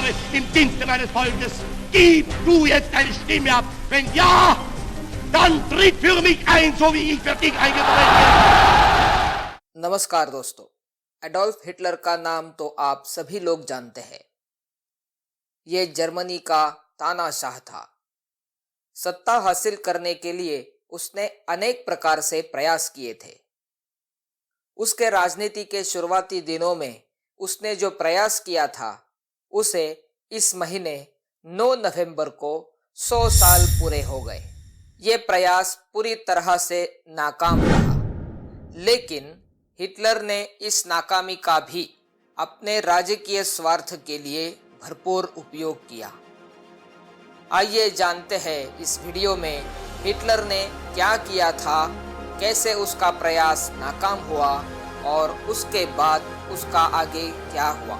Jahre im Dienste meines Volkes. Gib du jetzt deine Stimme ab. Wenn ja, dann tritt für mich ein, so wie ich für dich eingetreten bin. नमस्कार दोस्तों, Adolf Hitler का नाम तो आप सभी लोग जानते हैं। ये जर्मनी का तानाशाह था। सत्ता हासिल करने के लिए उसने अनेक प्रकार से प्रयास किए थे। उसके राजनीति के शुरुआती दिनों में उसने जो प्रयास किया था, उसे इस महीने 9 नवंबर को 100 साल पूरे हो गए। ये प्रयास पूरी तरह से नाकाम रहा, लेकिन हिटलर ने इस नाकामी का भी अपने राजकीय स्वार्थ के लिए भरपूर उपयोग किया। आइए जानते हैं इस वीडियो में हिटलर ने क्या किया था, कैसे उसका प्रयास नाकाम हुआ और उसके बाद उसका आगे क्या हुआ।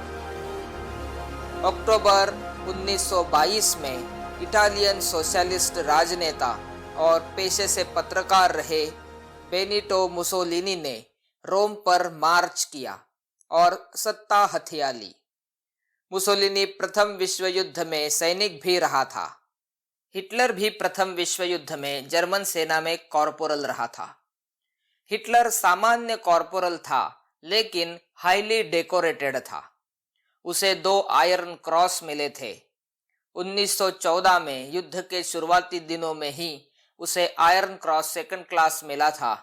अक्टूबर 1922 में इटालियन सोशलिस्ट राजनेता और पेशे से पत्रकार रहे बेनिटो मुसोलिनी ने रोम पर मार्च किया और सत्ता हथिया ली। मुसोलिनी प्रथम विश्व युद्ध में सैनिक भी रहा था। हिटलर भी प्रथम विश्व युद्ध में जर्मन सेना में कॉर्पोरल रहा था। हिटलर सामान्य कॉर्पोरल था, लेकिन हाईली डेकोरेटेड था। उसे 2 आयरन क्रॉस मिले थे। 1914 में युद्ध के शुरुआती दिनों में ही उसे आयरन क्रॉस सेकंड क्लास मिला था।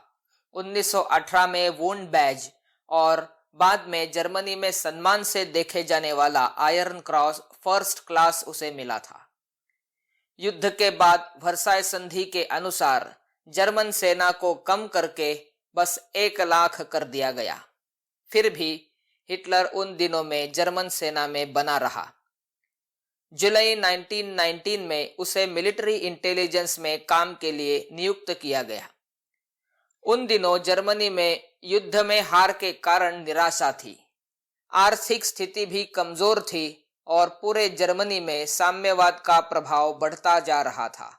1918 में वुंड बैज और बाद में जर्मनी में सम्मान से देखे जाने वाला आयरन क्रॉस फर्स्ट क्लास उसे मिला था। युद्ध के बाद वर्साय संधि के अनुसार जर्मन सेना को कम करके बस 1 लाख कर दिया गया। फिर भी हिटलर उन दिनों में जर्मन सेना में बना रहा। जुलाई 1919 में उसे मिलिट्री इंटेलिजेंस में काम के लिए नियुक्त किया गया। उन दिनों जर्मनी में युद्ध में हार के कारण निराशा थी। आर्थिक स्थिति भी कमजोर थी और पूरे जर्मनी में साम्यवाद का प्रभाव बढ़ता जा रहा था।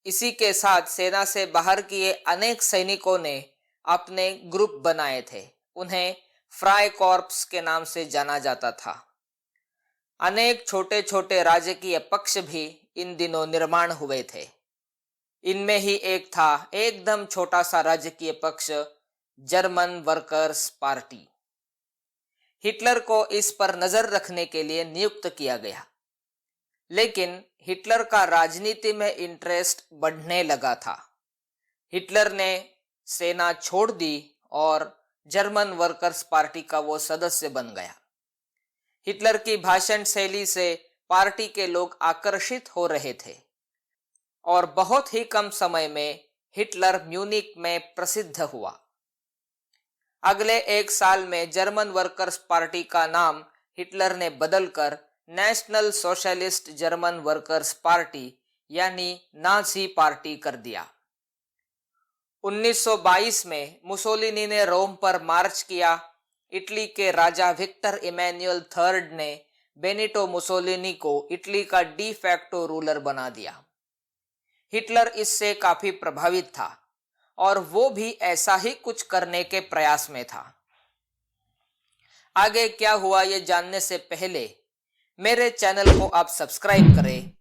इसी के साथ सेना से बाहर किए अनेक सैनिकों ने अपने ग्रुप बनाए थे। उन्हें फ्राई कॉर्प्स के नाम से जाना जाता था। अनेक छोटे छोटे राजकीय पक्ष भी इन दिनों निर्माण हुए थे। इनमें ही एक था एकदम छोटा सा राजकीय पक्ष, जर्मन वर्कर्स पार्टी। हिटलर को इस पर नजर रखने के लिए नियुक्त किया गया, लेकिन हिटलर का राजनीति में इंटरेस्ट बढ़ने लगा था। हिटलर ने सेना छोड़ दी और जर्मन वर्कर्स पार्टी का वो सदस्य बन गया। हिटलर की भाषण शैली से पार्टी के लोग आकर्षित हो रहे थे और बहुत ही कम समय में हिटलर म्यूनिक में प्रसिद्ध हुआ। अगले 1 साल में जर्मन वर्कर्स पार्टी का नाम हिटलर ने बदलकर national socialist German workers party यानी नाजी पार्टी कर दिया। 1922 में मुसोलिनी ने रोम पर मार्च किया। इटली के राजा विक्टर इमैनुअल III ने बेनिटो मुसोलिनी को इटली का डी फैक्टो रूलर बना दिया। हिटलर इससे काफी प्रभावित था और वो भी ऐसा ही कुछ करने के प्रयास में था। आगे क्या हुआ ये जानने से पहले मेरे चैनल को आप सब्सक्राइब करें,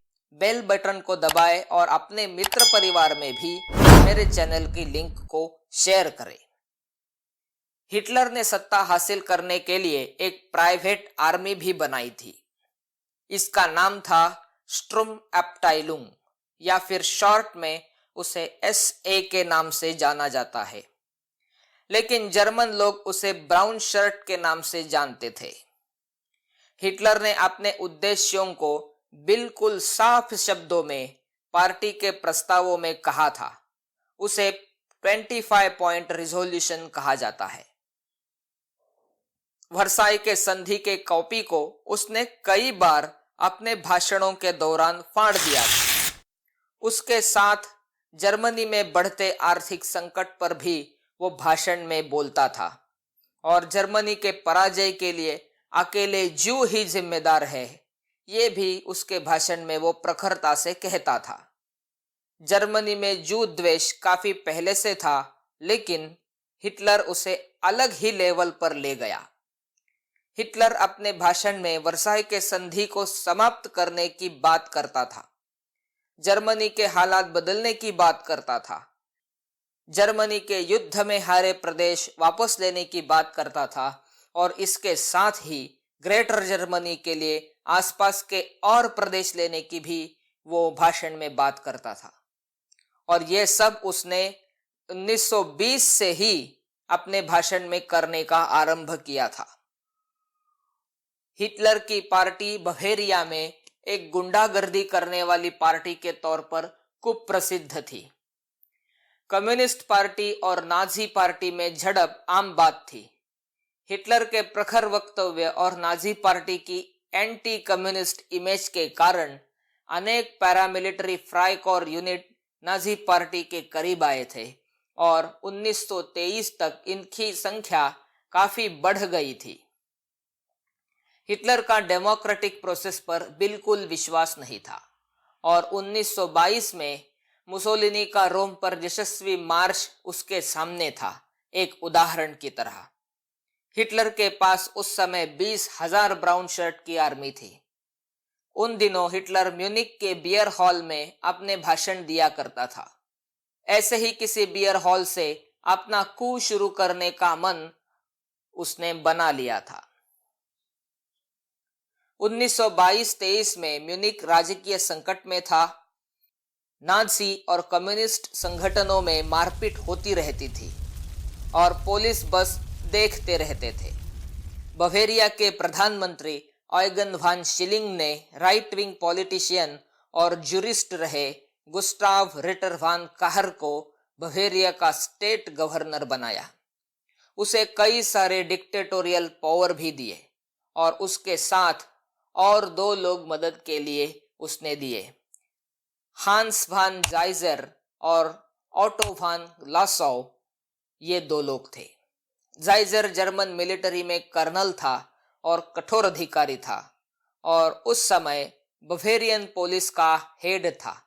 बेल बटन को दबाएं और अपने मित्र परिवार में भी मेरे चैनल की लिंक को शेयर करें। हिटलर ने सत्ता हासिल करने के लिए एक प्राइवेट आर्मी भी बनाई थी। इसका नाम था स्ट्रुम एप्टाइलुंग या फिर शॉर्ट में उसे SA के नाम से जाना जाता है, लेकिन जर्मन लोग उसे ब्राउन शर्ट के नाम से जानते थे। हिटलर ने अपने उद्देश्यों को बिल्कुल साफ शब्दों में पार्टी के प्रस्तावों में कहा था। उसे 25 पॉइंट रिजोल्यूशन कहा जाता है। वर्साई के संधि के कॉपी को उसने कई बार अपने भाषणों के दौरान फाड़ दिया था। उसके साथ जर्मनी में बढ़ते आर्थिक संकट पर भी वो भाषण में बोलता था और जर्मनी के पराजय के लिए अकेले जू ही जिम्मेदार है, ये भी उसके भाषण में वो प्रखरता से कहता था। जर्मनी में जू द्वेष काफी पहले से था, लेकिन हिटलर उसे अलग ही लेवल पर ले गया। हिटलर अपने भाषण में वर्साई के संधि को समाप्त करने की बात करता था, जर्मनी के हालात बदलने की बात करता था, जर्मनी के युद्ध में हारे प्रदेश वापस लेने की बात करता था और इसके साथ ही ग्रेटर जर्मनी के लिए आसपास के और प्रदेश लेने की भी वो भाषण में बात करता था। और ये सब उसने 1920 से ही अपने भाषण में करने का आरंभ किया था। हिटलर की पार्टी बवेरिया में एक गुंडागर्दी करने वाली पार्टी के तौर पर कुप्रसिद्ध थी। कम्युनिस्ट पार्टी और नाजी पार्टी में झड़प आम बात थी। हिटलर के प्रखर वक्तव्य और नाजी पार्टी की एंटी कम्युनिस्ट इमेज के कारण अनेक पैरामिलिट्री फ्राइकॉर यूनिट नाजी पार्टी के करीब आए थे और 1923 तक इनकी संख्या काफी बढ़ गई थी। हिटलर का डेमोक्रेटिक प्रोसेस पर बिल्कुल विश्वास नहीं था और 1922 में मुसोलिनी का रोम पर यशस्वी मार्च उसके सामने था, एक उदाहरण की तरह। हिटलर के पास उस समय 20,000 ब्राउन शर्ट की आर्मी थी। उन दिनों हिटलर म्यूनिक के बियर हॉल में अपने भाषण दिया करता था। ऐसे ही किसी बियर हॉल से अपना कू शुरू करने का मन उसने बना लिया था। 1922-23 में म्यूनिक राजकीय संकट में था। नाजी और कम्युनिस्ट संगठनों में मारपीट होती रहती थी और पुलिस बस देखते रहते थे। बवेरिया के प्रधानमंत्री ऑयगन वान शिलिंग ने राइट विंग पॉलिटिशियन और जूरिस्ट रहे गुस्टाव रिटर वान काहर को बवेरिया का स्टेट गवर्नर बनाया। उसे कई सारे डिक्टेटोरियल पावर भी दिए और उसके साथ और 2 लोग मदद के लिए उसने दिए, हांस वान जाइजर और ऑटो वान लासौ। ये 2 लोग थे। जाइजर जर्मन मिलिट्री में कर्नल था और कठोर अधिकारी था और उस समय बवेरियन पुलिस का हेड था।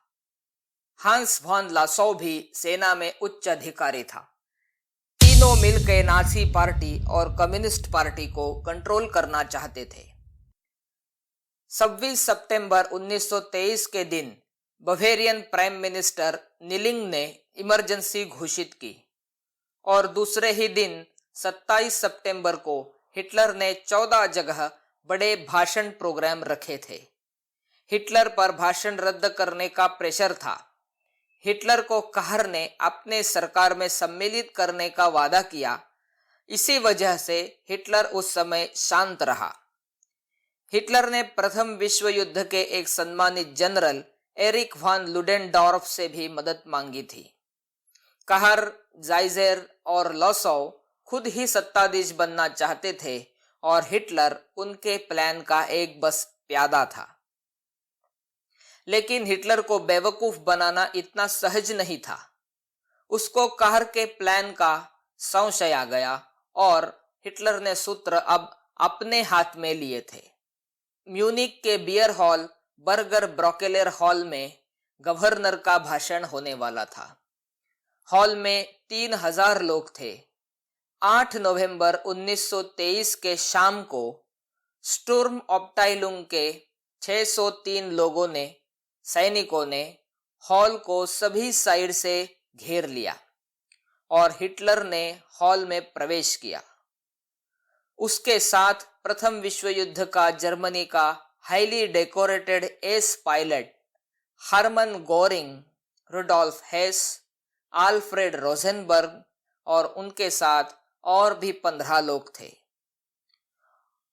हांस वान लासौ भी सेना में उच्च अधिकारी था। तीनों मिलकर नाजी पार्टी और कम्युनिस्ट पार्टी को कंट्रोल करना चाहते थे। 26 सितंबर 1923 के दिन बवेरियन प्राइम मिनिस्टर निलिंग ने इमरजेंसी घोषित की और दूसरे ही दिन 27 सितंबर को हिटलर ने 14 जगह बड़े भाषण प्रोग्राम रखे थे। हिटलर पर भाषण रद्द करने का प्रेशर था। हिटलर को काहर ने अपने सरकार में सम्मिलित करने का वादा किया। इसी वजह से हिटलर उस समय शांत रहा। हिटलर ने प्रथम विश्व युद्ध के एक सम्मानित जनरल एरिक वान लुडेनडॉर्फ से भी मदद मांगी थी। काहर, जाइजर और लॉसौ खुद ही सत्ताधीश बनना चाहते थे और हिटलर उनके प्लान का एक बस प्यादा था। लेकिन हिटलर को बेवकूफ बनाना इतना सहज नहीं था। उसको काहर के प्लान का संशय आ गया और हिटलर ने सूत्र अब अपने हाथ में लिए थे। म्यूनिक के बियर हॉल बर्गर ब्रोकेलर हॉल में गवर्नर का भाषण होने वाला था। हॉल में 3,000 लोग थे। 8 नवंबर 1923 के शाम को स्टुर्म ऑप्टाइलुंग के 603 सैनिकों ने हॉल को सभी साइड से घेर लिया और हिटलर ने हॉल में प्रवेश किया। उसके साथ प्रथम विश्व युद्ध का जर्मनी का highly decorated ace pilot Hermann Goering, Rudolf Hess, Alfred Rosenberg और उनके साथ और भी 15 लोग थे।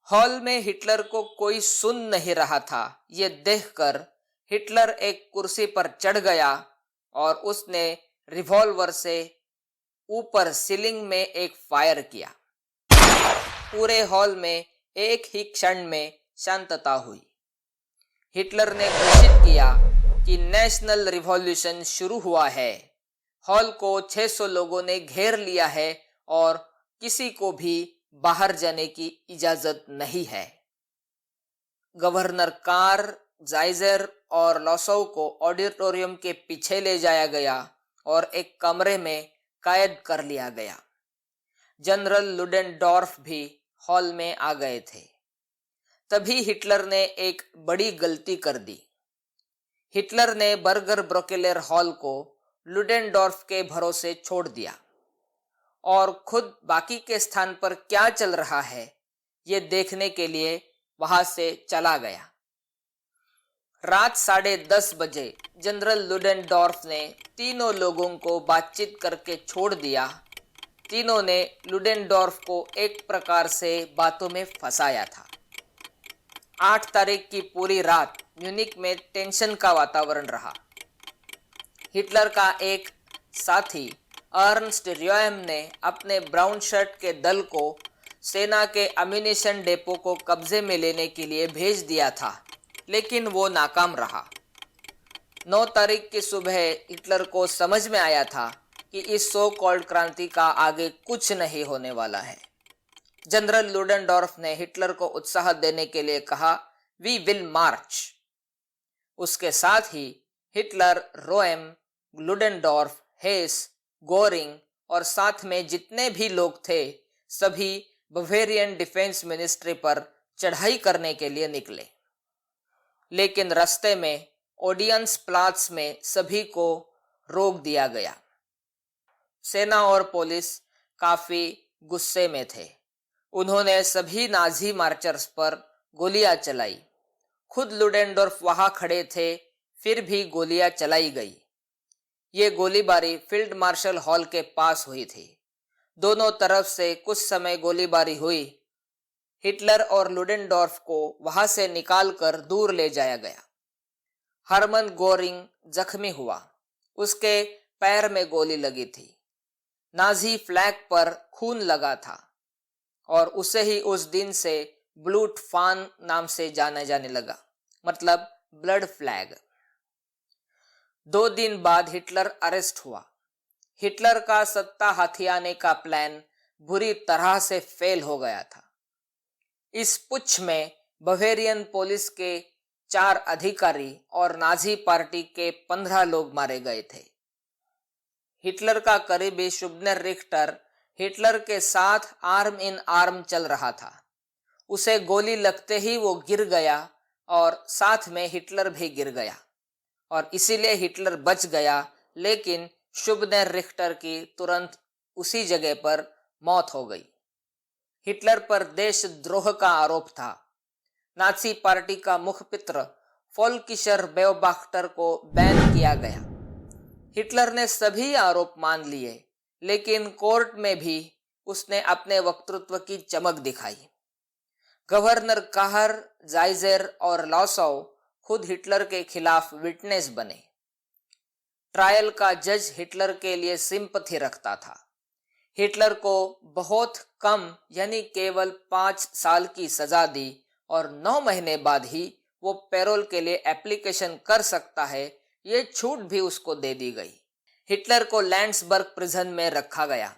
हॉल में हिटलर को कोई सुन नहीं रहा था। ये देखकर हिटलर एक कुर्सी पर चढ़ गया और उसने रिवॉल्वर से ऊपर सीलिंग में एक फायर किया। पूरे हॉल में एक ही क्षण में शांतता हुई। हिटलर ने घोषित किया कि नेशनल रिवॉल्यूशन शुरू हुआ है। हॉल को 600 लोगों ने घेर लिया है और किसी को भी बाहर जाने की इजाजत नहीं है। गवर्नर कार, जाइजर और लॉसौ को ऑडिटोरियम के पीछे ले जाया गया और एक कमरे में कैद कर लिया गया। जनरल लुडेनडॉर्फ भी हॉल में आ गए थे। तभी हिटलर ने एक बड़ी गलती कर दी। हिटलर ने बर्गर ब्रोकेलेर हॉल को लुडेनडॉर्फ के भरोसे छोड़ दिया और खुद बाकी के स्थान पर क्या चल रहा है ये देखने के लिए वहां से चला गया। रात 10:30 बजे जनरल लुडेनडॉर्फ ने तीनों लोगों को बातचीत करके छोड़ दिया। तीनों ने लुडेनडॉर्फ को एक प्रकार से बातों में फंसाया था। 8 तारीख की पूरी रात म्यूनिख में टेंशन का वातावरण रहा। हिटलर का एक साथी अर्नस्ट रियोएम ने अपने ब्राउन शर्ट के दल को सेना के अम्यूनिशन डेपो को कब्जे में लेने के लिए भेज दिया था, लेकिन वो नाकाम रहा। 9 तारीख की सुबह हिटलर को समझ में आया था कि इस सो कॉल्ड क्रांति का आगे कुछ नहीं होने वाला है। जनरल लुडेनडॉर्फ ने हिटलर को उत्साह देने के लिए कहा, वी विल मार्च। उसके साथ ही हिटलर, रोएम, लुडेनडॉर्फ, हेस, गोरिंग और साथ में जितने भी लोग थे सभी बवेरियन डिफेंस मिनिस्ट्री पर चढ़ाई करने के लिए निकले। लेकिन रास्ते में ऑडियंस प्लाट्स में सभी को रोक दिया गया। सेना और पुलिस काफी गुस्से में थे। उन्होंने सभी नाजी मार्चर्स पर गोलियां चलाई। खुद लुडेनडॉर्फ वहां खड़े थे, फिर भी गोलियां चलाई गई। ये गोलीबारी फील्ड मार्शल हॉल के पास हुई थी। दोनों तरफ से कुछ समय गोलीबारी हुई। हिटलर और लुडेनडॉर्फ को वहां से निकालकर दूर ले जाया गया। हरमन गोरिंग जख्मी हुआ। उसके पैर में गोली लगी थी। नाजी फ्लैग पर खून लगा था और उसे ही उस दिन से ब्लूट फान नाम से जाना जाने लगा, मतलब ब्लड फ्लैग। 2 दिन बाद हिटलर अरेस्ट हुआ। हिटलर का सत्ता हथियाने का प्लान बुरी तरह से फेल हो गया था। इस पुच्छ में बवेरियन पुलिस के 4 अधिकारी और नाजी पार्टी के 15 लोग मारे गए थे। हिटलर का करीबी शुबनेर रिख्टर हिटलर के साथ आर्म इन आर्म चल रहा था। उसे गोली लगते ही वो गिर गया और साथ में हिटलर भी गिर गया और इसीलिए हिटलर बच गया, लेकिन शुबनेर रिख्टर की तुरंत उसी जगह पर मौत हो गई। हिटलर पर देशद्रोह का आरोप था। नाजी पार्टी का मुखपत्र फोल्किशर बेओबाख्टर को बैन किया गया। हिटलर ने सभी आरोप मान लिए, लेकिन कोर्ट में भी उसने अपने वक्तृत्व की चमक दिखाई। गवर्नर कहर, जाइजर और लॉसौ खुद हिटलर के खिलाफ विटनेस बने। ट्रायल का जज हिटलर के लिए सिंपथी रखता था। हिटलर को बहुत कम यानी केवल 5 साल की सजा दी और 9 महीने बाद ही वो पैरोल के लिए एप्लीकेशन कर सकता है, ये छूट भी उसको दे दी गई। हिटलर को लैंड्सबर्ग प्रिजन में रखा गया।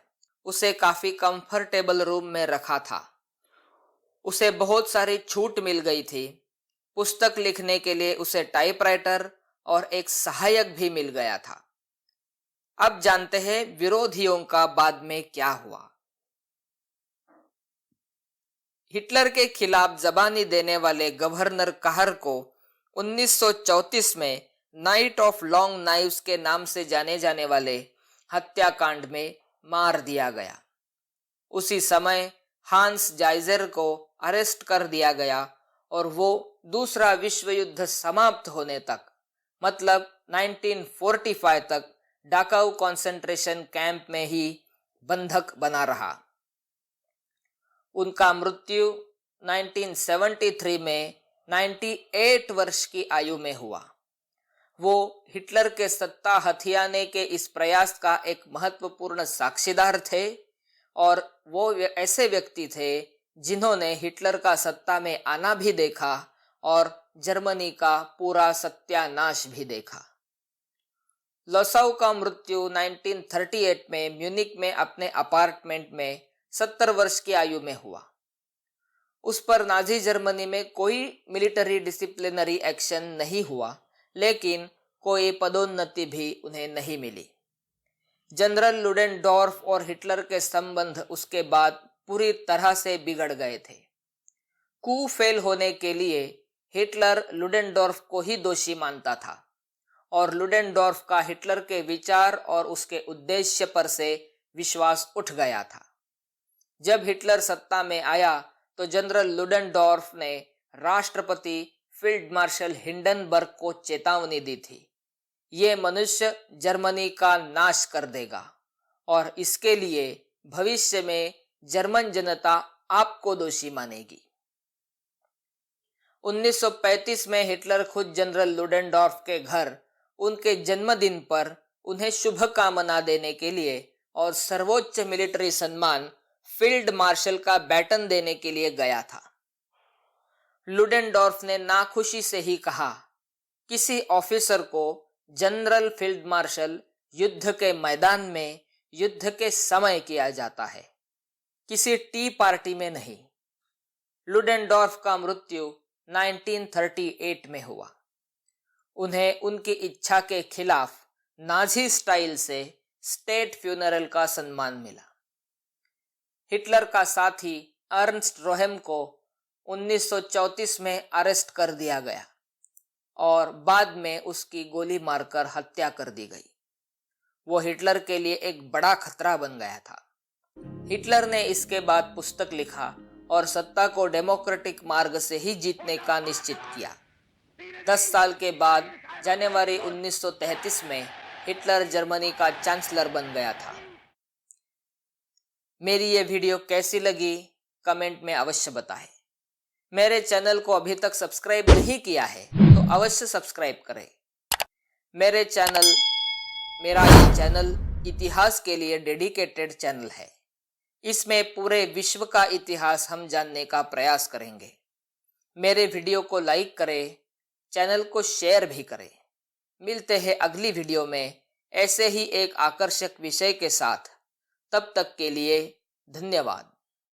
उसे काफी कंफर्टेबल रूम में रखा था। उसे बहुत सारी छूट मिल गई थी। पुस्तक लिखने के लिए उसे टाइपराइटर और एक सहायक भी मिल गया था। अब जानते हैं विरोधियों का बाद में क्या हुआ। हिटलर के खिलाफ जबानी देने वाले गवर्नर कहर को 1934 में नाइट ऑफ लॉन्ग नाइव्स के नाम से जाने जाने वाले हत्याकांड में मार दिया गया। उसी समय हांस जाइजर को अरेस्ट कर दिया गया और वो दूसरा विश्व युद्ध समाप्त होने तक, मतलब 1945 तक डाकाऊ कंसंट्रेशन कैंप में ही बंधक बना रहा। उनका मृत्यु 1973 में 98 वर्ष की आयु में हुआ। वो हिटलर के सत्ता हथियाने के इस प्रयास का एक महत्वपूर्ण साक्षीदार थे और वो ऐसे व्यक्ति थे जिन्होंने हिटलर का सत्ता में आना भी देखा और जर्मनी का पूरा सत्यानाश भी देखा। लॉसौ का मृत्यु 1938 में म्यूनिख में अपने अपार्टमेंट में 70 वर्ष की आयु में हुआ। उस पर नाजी जर्मनी में कोई मिलिट्री डिसिप्लिनरी एक्शन नहीं हुआ, लेकिन कोई पदोन्नति भी उन्हें नहीं मिली। जनरल लुडेनडॉर्फ और हिटलर के संबंध उसके बाद पूरी तरह से बिगड़ गए थे। कू फेल होने के लिए हिटलर लुडेनडॉर्फ को ही दोषी मानता था और लुडेनडॉर्फ का हिटलर के विचार और उसके उद्देश्य पर से विश्वास उठ गया था। जब हिटलर सत्ता में आया तो जनरल लुडेनडॉर्फ ने राष्ट्रपति फील्ड मार्शल हिंडनबर्ग को चेतावनी दी थी, ये मनुष्य जर्मनी का नाश कर देगा और इसके लिए भविष्य में जर्मन जनता आपको दोषी मानेगी। 1935 में हिटलर खुद जनरल लुडेनडॉर्फ के घर उनके जन्मदिन पर उन्हें शुभकामना देने के लिए और सर्वोच्च मिलिट्री सम्मान फील्ड मार्शल का बैटन देने के लिए गया था। लुडेनडॉर्फ ने नाखुशी से ही कहा, किसी ऑफिसर को जनरल फील्ड मार्शल युद्ध के मैदान में युद्ध के समय किया जाता है, किसी टी पार्टी में नहीं। लुडेनडॉर्फ का मृत्यु 1938 में हुआ। उन्हें उनकी इच्छा के खिलाफ नाजी स्टाइल से स्टेट फ्यूनरल का सम्मान मिला। हिटलर का साथी अर्नस्ट रोहेम को 1934 में अरेस्ट कर दिया गया और बाद में उसकी गोली मारकर हत्या कर दी गई। वो हिटलर के लिए एक बड़ा खतरा बन गया था। हिटलर ने इसके बाद पुस्तक लिखा और सत्ता को डेमोक्रेटिक मार्ग से ही जीतने का निश्चित किया। 10 साल के बाद जनवरी 1933 में हिटलर जर्मनी का चांसलर बन गया था। मेरी ये वीडियो कैसी लगी कमेंट में अवश्य बताएं। मेरे चैनल को अभी तक सब्सक्राइब नहीं किया है तो अवश्य सब्सक्राइब करें। मेरा ये चैनल इतिहास के लिए डेडिकेटेड चैनल है। इसमें पूरे विश्व का इतिहास हम जानने का प्रयास करेंगे। मेरे वीडियो को लाइक करें, चैनल को शेयर भी करें। मिलते हैं अगली वीडियो में ऐसे ही एक आकर्षक विषय के साथ। तब तक के लिए धन्यवाद।